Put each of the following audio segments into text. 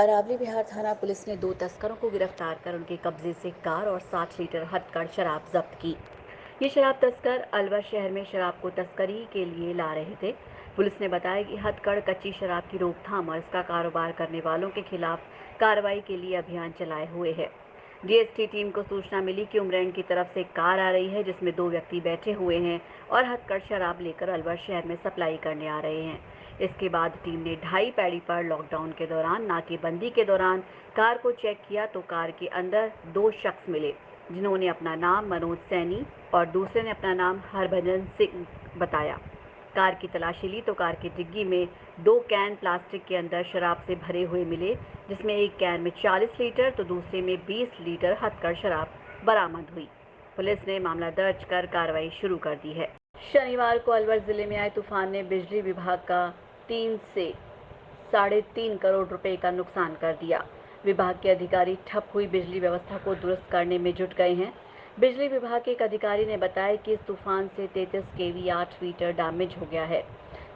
अरावली बिहार थाना पुलिस ने 2 तस्करों को गिरफ्तार कर उनके कब्जे से कार और 60 लीटर हथकढ़ शराब जब्त की। ये शराब तस्कर अलवर शहर में शराब को तस्करी के लिए ला रहे थे। पुलिस ने बताया कि हथकढ़ कच्ची शराब की रोकथाम और इसका कारोबार करने वालों के खिलाफ कार्रवाई के लिए अभियान चलाए हुए है। डीएसटी टीम को सूचना मिली कि उमरैंड की तरफ से कार आ रही है जिसमें 2 व्यक्ति बैठे हुए हैं और हथकढ़ शराब लेकर अलवर शहर में सप्लाई करने आ रहे हैं। इसके बाद टीम ने ढाई पैड़ी पर लॉकडाउन के दौरान नाकेबंदी के दौरान कार को चेक किया तो कार के अंदर 2 शख्स मिले जिन्होंने अपना नाम मनोज सैनी और दूसरे ने अपना नाम हरभजन सिंह बताया। कार की तलाशी ली तो कार की डिग्गी में 2 कैन प्लास्टिक के अंदर शराब से भरे हुए मिले, जिसमें एक कैन में 40 लीटर तो दूसरे में 20 लीटर हथकढ़ शराब बरामद हुई। पुलिस ने मामला दर्ज कर कार्रवाई शुरू कर दी है। शनिवार को अलवर जिले में आए तूफान ने बिजली विभाग का 3 से 3.5 करोड़ रुपए का नुकसान कर दिया। विभाग के अधिकारी ठप हुई बिजली व्यवस्था को दुरुस्त करने में जुट गए हैं। बिजली विभाग के एक अधिकारी ने बताया कि इस तूफान से 33 केवी 8 फीटर डैमेज हो गया है।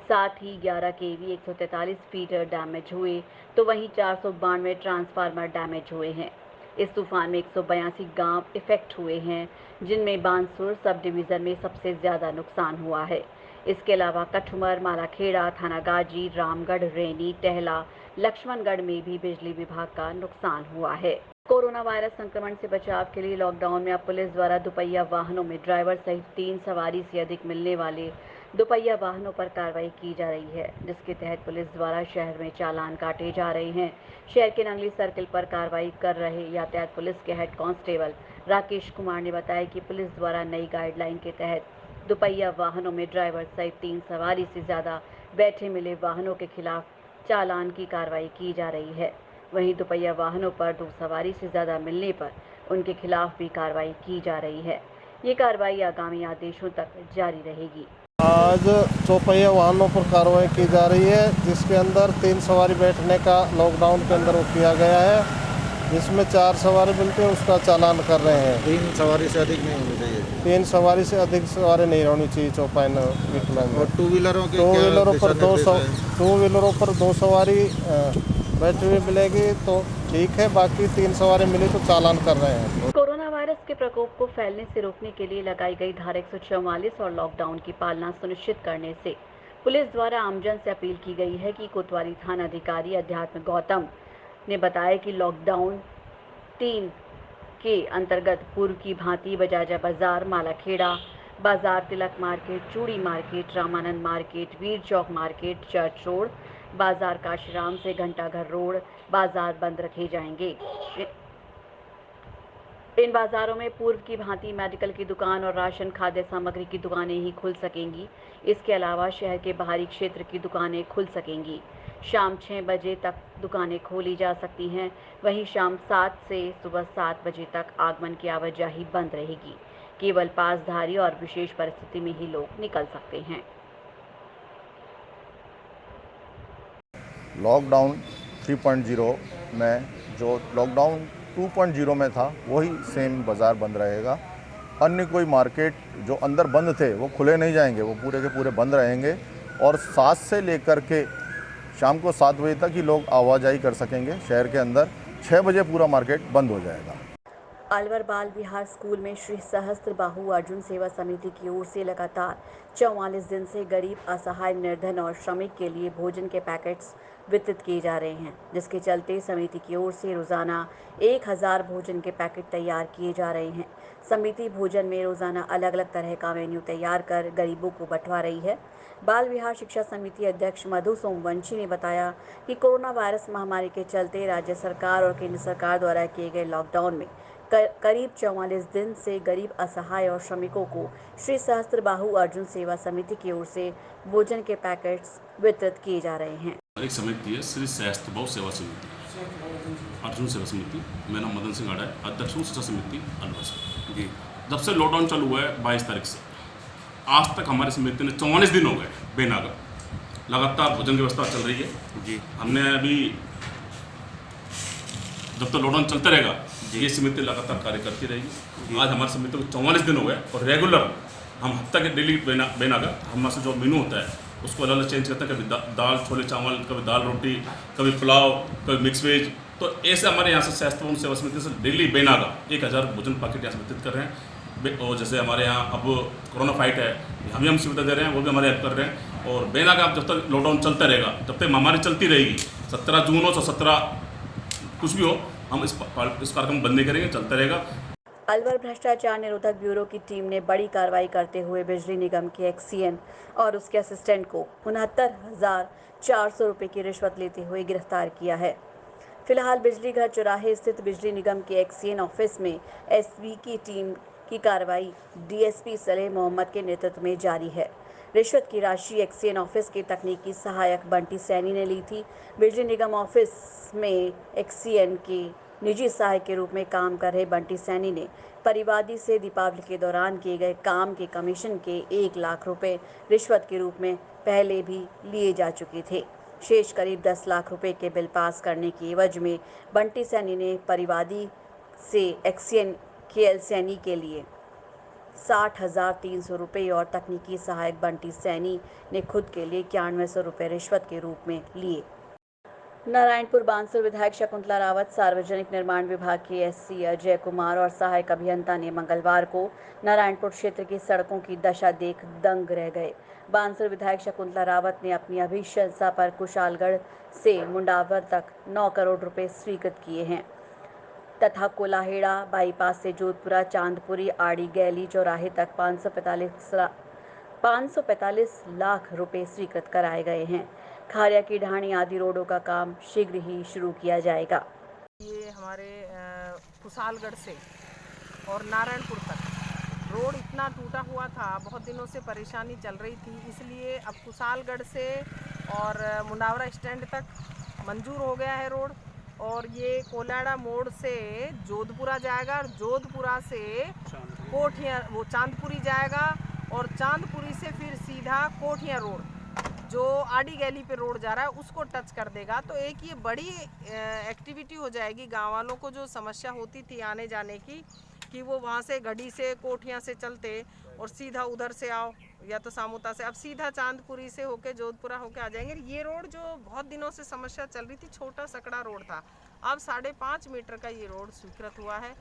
साथ ही 11 केवी 143 फीटर डैमेज हुए तो वहीं 492 ट्रांसफार्मर डैमेज हुए हैं। इस तूफान में 182 गांव इफेक्ट हुए हैं, जिनमें बांसुर सब डिवीज़न में सबसे ज़्यादा नुकसान हुआ है। इसके अलावा कठुमर, मालाखेड़ा, थानागाजी, रामगढ़, रैनी, टहला, लक्ष्मणगढ़ में भी बिजली विभाग का नुकसान हुआ है। कोरोना वायरस संक्रमण से बचाव के लिए लॉकडाउन में अब पुलिस द्वारा दुपहिया वाहनों में ड्राइवर सहित 3 सवारी से अधिक मिलने वाले दुपहिया वाहनों पर कार्रवाई की जा रही है, जिसके तहत पुलिस द्वारा शहर में चालान काटे जा रहे हैं। शहर के नंगली सर्किल पर कार्रवाई कर रहे यातायात पुलिस के हेड कांस्टेबल राकेश कुमार ने बताया कि पुलिस द्वारा नई गाइडलाइन के तहत दुपहिया वाहनों में ड्राइवर सहित 3 सवारी से ज़्यादा बैठे मिले वाहनों के खिलाफ चालान की कार्रवाई की जा रही है। वहीं दुपहिया वाहनों पर 2 सवारी से ज़्यादा मिलने पर उनके खिलाफ भी कार्रवाई की जा रही है। ये कार्रवाई आगामी आदेशों तक जारी रहेगी। आज चौपहिया वाहनों पर कार्रवाई की जा रही है, जिसके अंदर 3 सवारी बैठने का लॉकडाउन के अंदर वो किया गया है, जिसमें 4 सवारी मिलते हैं उसका चालान कर रहे हैं। 3 सवारी से अधिक नहीं होनी चाहिए। 3 सवारी से अधिक सवारी नहीं होनी चाहिए चौपाइन निकला में। और टू व्हीलरों के टू व्हीलरों पर 2 सवारी बैठी हुई मिलेगी तो ठीक है, बाकी 3 सवारी मिली तो चालान कर रहे हैं। कोरोना वायरस के प्रकोप को फैलने से रोकने के लिए लगाई गई धारा 144 और लॉकडाउन की पालना सुनिश्चित करने से पुलिस द्वारा आमजन से अपील की गई है कि कोतवाली थाना अधिकारी अध्यात्म गौतम ने बताया कि लॉकडाउन 3 के अंतर्गत पूर्व की भांति बजाजा बाजार, मालाखेड़ा बाजार, तिलक मार्केट, चूड़ी मार्केट, रामानंद मार्केट, वीर चौक मार्केट, चर्च रोड बाजार, काशीराम से घंटाघर रोड बाजार बंद रखे जाएंगे। इन बाजारों में पूर्व की भांति मेडिकल की दुकान और राशन खाद्य सामग्री की दुकानें ही खुल सकेंगी। इसके अलावा शहर के बाहरी क्षेत्र की दुकानें खुल सकेंगी। शाम 6 बजे तक दुकानें खोली जा सकती हैं। वहीं शाम 7 से सुबह 7 बजे तक आगमन की आवाजाही बंद रहेगी। केवल पासधारी और विशेष परिस्थिति में ही लोग निकल सकते हैं। लॉकडाउन 3.0 में जो लॉकडाउन 2.0 में था वही सेम बाज़ार बंद रहेगा। अन्य कोई मार्केट जो अंदर बंद थे वो खुले नहीं जाएंगे, वो पूरे के पूरे बंद रहेंगे और 7 से लेकर के शाम को 7 बजे तक ही लोग आवाजाही कर सकेंगे शहर के अंदर। 6 बजे पूरा मार्केट बंद हो जाएगा। अलवर बाल विहार स्कूल में श्री सहस्त्र बाहु अर्जुन सेवा समिति की ओर से लगातार 44 दिन से गरीब, असहाय, निर्धन और श्रमिक के लिए भोजन के पैकेट्स वितरित किए जा रहे हैं, जिसके चलते समिति की ओर से रोजाना 1000 भोजन के पैकेट तैयार किए जा रहे हैं। समिति भोजन में रोजाना अलग अलग तरह का मेन्यू तैयार कर गरीबों को बंटवा रही है। बाल विहार शिक्षा समिति अध्यक्ष मधु सोमवंशी ने बताया कि कोरोना वायरस महामारी के चलते राज्य सरकार और केंद्र सरकार द्वारा किए गए लॉकडाउन में करीब 44 दिन से गरीब, असहाय और श्रमिकों को श्री सहस्त्र बाहु अर्जुन सेवा समिति की ओर से भोजन के पैकेट्स वितरित किए जा रहे हैं। एक समिति है श्री सहस्त्र बाहु सेवा समिति, अर्जुन सेवा समिति। मेरा नाम मदन सिंह आड़ा है, अध्यक्ष हूँ शिक्षा समिति अलवर से। जी, जब से लॉकडाउन चालू हुआ है 22 तारीख से आज तक हमारी समिति ने 44 दिन हो गए बेनागा लगातार भोजन की व्यवस्था चल रही है। जी, हमने अभी जब तक लॉकडाउन चलता रहेगा ये समिति लगातार कार्य करती रहेगी। आज हमारी समिति को 44 दिन हो गए और रेगुलर हम हफ्ता के डेली बेनागा हमारे से जो मेनू होता है उसको अलग अलग चेंज करते हैं, कभी दाल छोले चावल, कभी दाल रोटी, कभी पुलाव, कभी मिक्स वेज। तो ऐसे हमारे यहाँ से शास्त्र भवन सेवा समिति से डेली बेनागा 1000 भोजन पैकेट यहाँ से वितरित कर रहे हैं। और जैसे हमारे यहाँ अब कोरोना फाइट है, हम सुविधा दे रहे हैं, वो भी हमारे हेल्प कर रहे हैं। और बेनागा जब तक लॉकडाउन चलता रहेगा, जब तक महामारी चलती रहेगी, 17 जून हो 17 कुछ भी हो, हम इस कार्यक्रम बंद नहीं करेंगे, चलता रहेगा। अलवर भ्रष्टाचार निरोधक ब्यूरो की टीम ने बड़ी कार्रवाई करते हुए बिजली निगम के एक्सीएन और उसके असिस्टेंट को 69,400 रुपये की रिश्वत लेते हुए गिरफ्तार किया है। फिलहाल बिजली घर चौराहे स्थित बिजली निगम के एक्सीएन ऑफिस में एसवी की टीम की कार्रवाई डीएसपी सलेह मोहम्मद के नेतृत्व में जारी है। रिश्वत की राशि एक्सीएन ऑफिस के तकनीकी सहायक बंटी सैनी ने ली थी। बिजली निगम ऑफिस में एक्सीएन के निजी सहायक के रूप में काम कर रहे बंटी सैनी ने परिवादी से दीपावली के दौरान किए गए काम के कमीशन के 1 लाख रुपए रिश्वत के रूप में पहले भी लिए जा चुके थे। शेष करीब 10 लाख रुपए के बिल पास करने की एवज में बंटी सैनी ने परिवादी से एक्सीएन केएल सैनी के लिए 60,300 रुपये और तकनीकी सहायक बंटी सैनी ने खुद के लिए 9100 रुपये रिश्वत के रूप में लिए। नारायणपुर बांसुर विधायक शकुंतला रावत, सार्वजनिक निर्माण विभाग के एससी अजय कुमार और सहायक अभियंता ने मंगलवार को नारायणपुर क्षेत्र की सड़कों की दशा देख दंग रह गए। बांसुर विधायक शकुंतला रावत ने अपनी अभिशंसा पर कुशालगढ़ से मुंडावर तक 9 करोड़ रुपए स्वीकृत किए हैं तथा कोलाहेड़ा बाईपास से जोधपुरा चांदपुरी आड़ी गैली चौराहे तक 545 लाख रुपए स्वीकृत कराए गए हैं। खारिया की ढाणी आदि रोडों का काम शीघ्र ही शुरू किया जाएगा। ये हमारे कुशालगढ़ से और नारायणपुर तक रोड इतना टूटा हुआ था, बहुत दिनों से परेशानी चल रही थी, इसलिए अब कुशालगढ़ से और मुंडावरा स्टैंड तक मंजूर हो गया है रोड। और ये कोलाड़ा मोड़ से जोधपुरा जाएगा और जोधपुरा से कोठिया वो चांदपुरी जाएगा और चांदपुरी से फिर सीधा कोठिया रोड जो आड़ी गैली पे रोड जा रहा है उसको टच कर देगा। तो एक ये बड़ी एक्टिविटी हो जाएगी गांव वालों को, जो समस्या होती थी आने जाने की कि वो वहाँ से गढ़ी से कोठिया से चलते और सीधा उधर से आओ या तो सामुता से, अब सीधा चांदपुरी से होके जोधपुरा होके आ जाएंगे। ये रोड जो बहुत दिनों से समस्या चल रही थी, छोटा सकड़ा रोड था, अब 5.5 मीटर का ये रोड स्वीकृत हुआ है।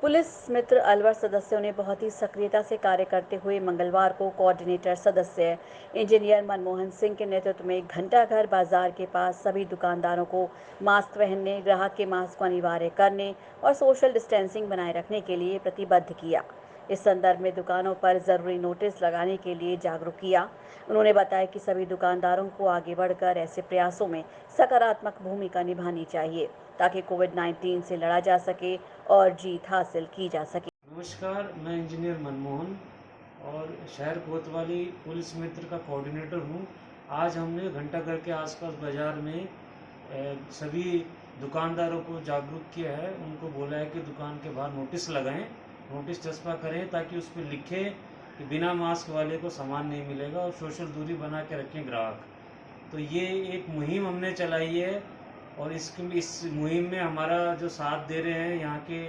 पुलिस मित्र अलवर सदस्यों ने बहुत ही सक्रियता से कार्य करते हुए मंगलवार को कोऑर्डिनेटर सदस्य इंजीनियर मनमोहन सिंह के नेतृत्व में घंटाघर बाजार के पास सभी दुकानदारों को मास्क पहनने, ग्राहक के मास्क को अनिवार्य करने और सोशल डिस्टेंसिंग बनाए रखने के लिए प्रतिबद्ध किया। इस संदर्भ में दुकानों पर जरूरी नोटिस लगाने के लिए जागरूक किया। उन्होंने बताया कि सभी दुकानदारों को आगे बढ़कर ऐसे प्रयासों में सकारात्मक भूमिका निभानी चाहिए ताकि कोविड-19 से लड़ा जा सके और जीत हासिल की जा सके। नमस्कार, मैं इंजीनियर मनमोहन और शहर कोतवाली पुलिस मित्र का कोऑर्डिनेटर हूं। आज हमने घंटाघर के आसपास बाज़ार में सभी दुकानदारों को जागरूक किया है। उनको बोला है कि दुकान के बाहर नोटिस लगाएं, नोटिस चस्पा करें ताकि उस पर लिखे कि बिना मास्क वाले को सामान नहीं मिलेगा और सोशल दूरी बना के रखें ग्राहक। तो ये एक मुहिम हमने चलाई है और इस मुहिम में हमारा जो साथ दे रहे हैं यहाँ के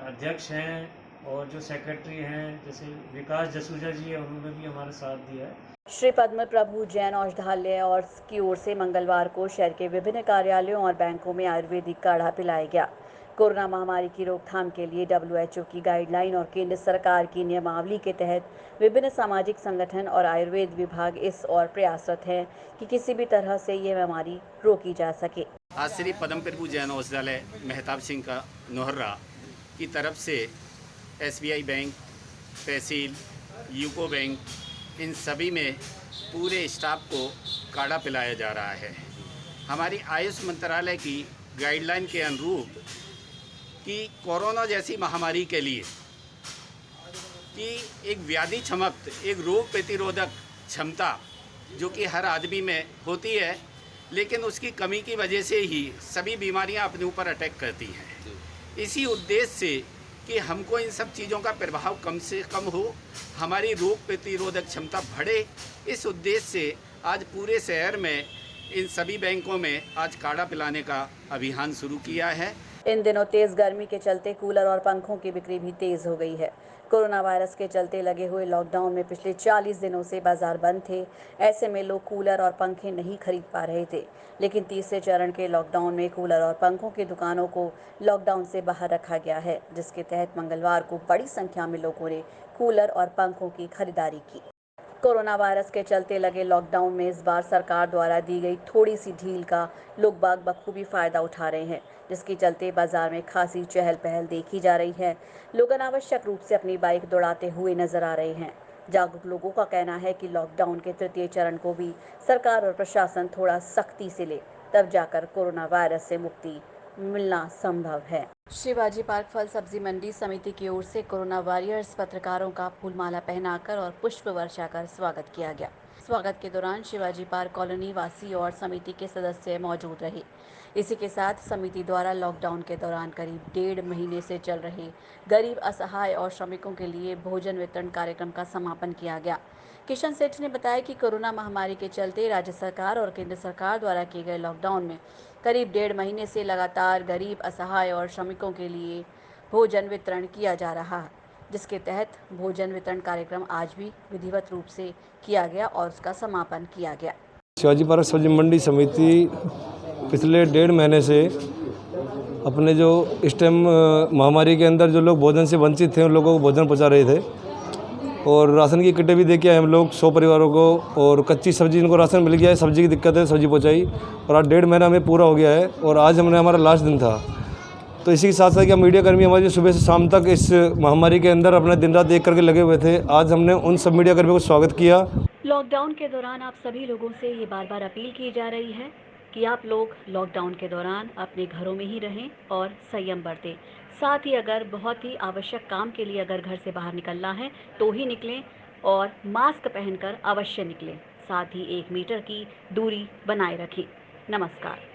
अध्यक्ष हैं और जो सेक्रेटरी हैं जैसे विकास जसूजा जी है, उन्होंने भी हमारा साथ दिया है। श्री पद्म प्रभु जैन औषधालय और की ओर से मंगलवार को शहर के विभिन्न कार्यालयों और बैंकों में आयुर्वेदिक काढ़ा पिलाया गया। कोरोना महामारी की रोकथाम के लिए WHO की गाइडलाइन और केंद्र सरकार की नियमावली के तहत विभिन्न सामाजिक संगठन और आयुर्वेद विभाग इस ओर प्रयासरत हैं कि किसी भी तरह से ये बीमारी रोकी जा सके। आज श्री पद्म प्रभु जैन औषधालय मेहताब सिंह का नोहर्रा की तरफ से SBI बैंक, तहसील, यूको बैंक, इन सभी में पूरे स्टाफ को काढ़ा पिलाया जा रहा है। हमारी आयुष मंत्रालय की गाइडलाइन के अनुरूप कि कोरोना जैसी महामारी के लिए कि एक व्याधि क्षमता, एक रोग प्रतिरोधक क्षमता जो कि हर आदमी में होती है, लेकिन उसकी कमी की वजह से ही सभी बीमारियां अपने ऊपर अटैक करती हैं। इसी उद्देश्य से कि हमको इन सब चीज़ों का प्रभाव कम से कम हो, हमारी रोग प्रतिरोधक क्षमता बढ़े, इस उद्देश्य से आज पूरे शहर में इन सभी बैंकों में आज काढ़ा पिलाने का अभियान शुरू किया है। इन दिनों तेज गर्मी के चलते कूलर और पंखों की बिक्री भी तेज हो गई है। कोरोना वायरस के चलते लगे हुए लॉकडाउन में पिछले 40 दिनों से बाजार बंद थे। ऐसे में लोग कूलर और पंखे नहीं खरीद पा रहे थे, लेकिन तीसरे चरण के लॉकडाउन में कूलर और पंखों की दुकानों को लॉकडाउन से बाहर रखा गया है, जिसके तहत मंगलवार को बड़ी संख्या में लोगों ने कूलर और पंखों की खरीदारी की। कोरोना वायरस के चलते लगे लॉकडाउन में इस बार सरकार द्वारा दी गई थोड़ी सी ढील का लोग बाग बखूबी फायदा उठा रहे हैं, जिसके चलते बाजार में खासी चहल पहल देखी जा रही है। लोग अनावश्यक रूप से अपनी बाइक दौड़ाते हुए नजर आ रहे हैं। जागरूक लोगों का कहना है कि लॉकडाउन के तृतीय चरण को भी सरकार और प्रशासन थोड़ा सख्ती से ले, तब जाकर कोरोना वायरस से मुक्ति मिलना संभव है। शिवाजी पार्क फल सब्जी मंडी समिति की ओर से कोरोना वॉरियर्स पत्रकारों का फूलमाला पहनाकर और पुष्प वर्षा कर स्वागत किया गया। स्वागत के दौरान शिवाजी पार्क कॉलोनी वासी और समिति के सदस्य मौजूद रहे। इसी के साथ समिति द्वारा लॉकडाउन के दौरान करीब 1.5 महीने से चल रहे गरीब, असहाय और श्रमिकों के लिए भोजन वितरण कार्यक्रम का समापन किया गया। किशन सेठ ने बताया कि कोरोना महामारी के चलते राज्य सरकार और केंद्र सरकार द्वारा किए गए लॉकडाउन में करीब 1.5 महीने से लगातार गरीब, असहाय और श्रमिकों के लिए भोजन वितरण किया जा रहा है, जिसके तहत भोजन वितरण कार्यक्रम आज भी विधिवत रूप से किया गया और उसका समापन किया गया। शिवाजी पार्क सब्जी मंडी समिति पिछले 1.5 महीने से अपने जो इस टाइम महामारी के अंदर जो लोग भोजन से वंचित थे उन लोगों को भोजन पहुंचा रहे थे और राशन की किटें भी देके आए हम लोग 100 परिवारों को, और कच्ची सब्जी जिनको राशन मिल गया है, सब्जी की दिक्कत है, सब्जी पहुंचाई और आज 1.5 महीना हमें पूरा हो गया है और आज हमारा लास्ट दिन था। तो इसी के साथ साथ क्या मीडिया कर्मी हमारे सुबह से शाम तक इस महामारी के अंदर अपने दिन रात एक करके लगे हुए थे, आज हमने उन सब मीडिया कर्मियों को स्वागत किया। लॉकडाउन के दौरान आप सभी लोगों से ये बार बार अपील की जा रही है कि आप लोग लॉकडाउन के दौरान अपने घरों में ही रहें और संयम बरतें। साथ ही अगर बहुत ही आवश्यक काम के लिए अगर घर से बाहर निकलना है तो ही निकलें और मास्क पहनकर अवश्य निकलें। साथ ही 1 मीटर की दूरी बनाए रखें। नमस्कार।